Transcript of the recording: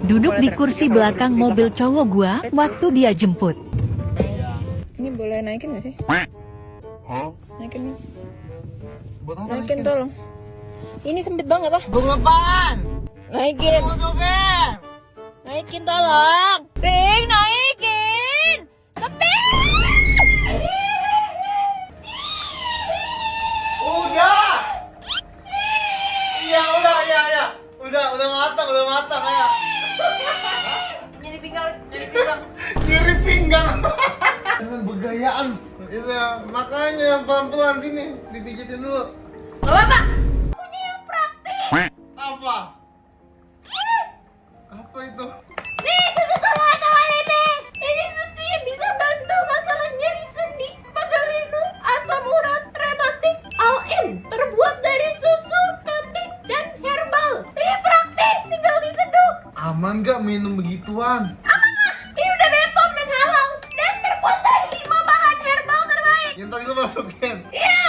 Duduk di kursi belakang mobil cowok gua waktu dia jemput. Ini boleh naikin gak sih? Naikin. Buat apa Naikin tolong. Ini sempit banget ah. Bunga apaan? Naikin. Bunga sopir. Naikin tolong. Ring, naikin. Sempit. Udah. Iya, udah, iya. Udah matang ya. Jadi pinggang, jadi pinggang. Nyeri pinggang. Jangan bergayaan. Itu makanya pelan-pelan sini dipijitin dulu. Gak apa-apa. Punya yang praktis. Apa? Apa itu? Nih, susu telur awal ini. Ini susu yang bisa bantu masalah nyeri sendi, pegalinu, asam urat, rematik, all in. Terbuat dari susu, kambing, dan herbal. Ini praktis, tinggal diseduh. Aman gak minum begituan? Aman lah, ini udah BPOM dan halal. Dan terbuat dari 5 bahan herbal terbaik. Yang tadi lu masukin. Iya.